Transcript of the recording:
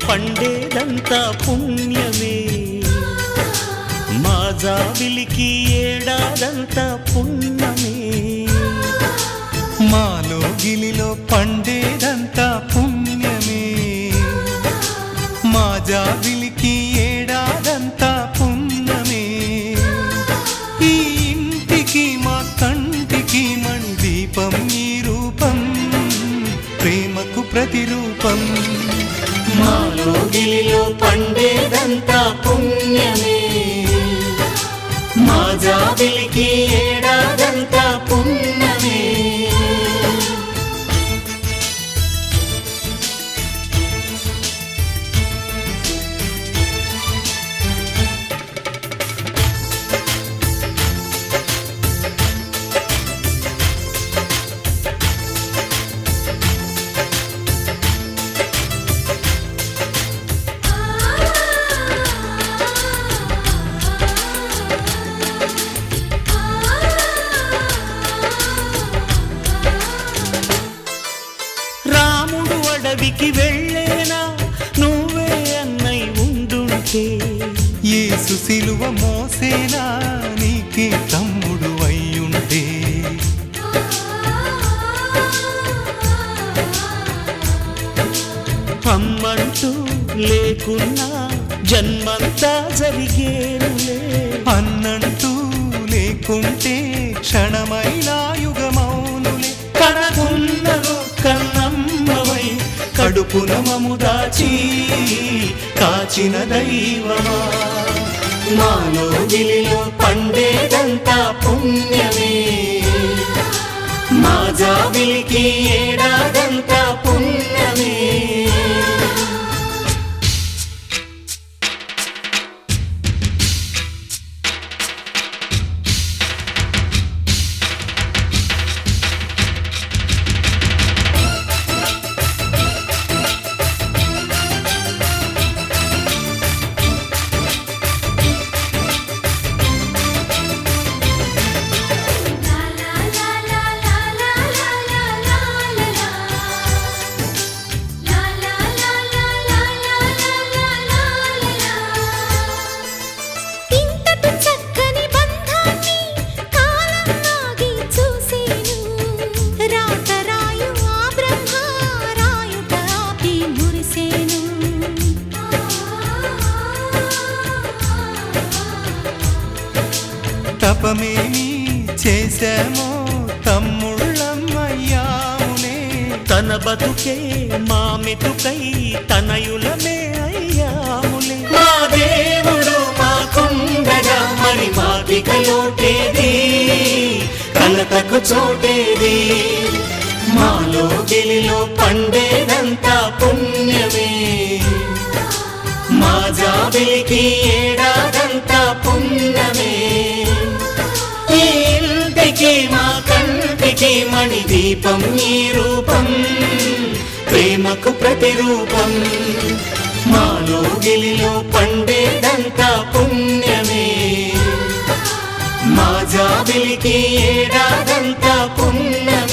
పండేదంతా పుణ్యమే, మా జాబిలికి ఏడాదంతా పుణ్యమే. మాలో గిలిలో పండేదంతా పుణ్యమే, మా జాబిలికి ఏడాదంతా పుణ్యమే. ఈ ఇంటికి మా కంటికి మణి దీపం ఈ రూపం, ప్రేమకు ప్రతిరూపం. మాలో గిలిలో పండేదంతా పుణ్యమే, మా జాబిలికి ఏడాదంతా పుణ్యమే. అడవికి వెళ్ళేనా నువ్వే అన్నై ఉండుంటే, యేసు సిలువ మోసేనా నీకే తమ్ముడు అయ్యుంటే. అమ్మంటూ లేకున్నా జన్మంతా జరిగేనులే, అన్నంటూ లేకుంటే క్షణమైనా యుగమౌనులే. కనకున్నదో కన్నమ్మవై కడుపున మము దాచి కాచిన దైవమా, మాలో గిలిలో పండేదంతా పుణ్యమే, మా జాబిలికి ఏడాదంతా పుణ్యమే. తపమేమి చేశామో తమ్ముళ్ళమయ్యాములే, తన బతుకే మా మెతుకై తనయులమే అయ్యాములే. మా దేవుడు మాకుండగా మరి మాకిక లోటేది, కలతకు చోటేది, మాలో గిలిలో పండేదంతా పుణ్యమే, మా జాబిలికి ఏడాదంతా పుణ్యమే. ఈ ఇంటికి మా కంటికి మణి దీపం ఈ రూపం, ప్రేమకు ప్రతిరూపం, మాలో గిలిలో పండేదంతా పుణ్యమే, మా జాబిలికి ఏడాదంతా పుణ్యమే.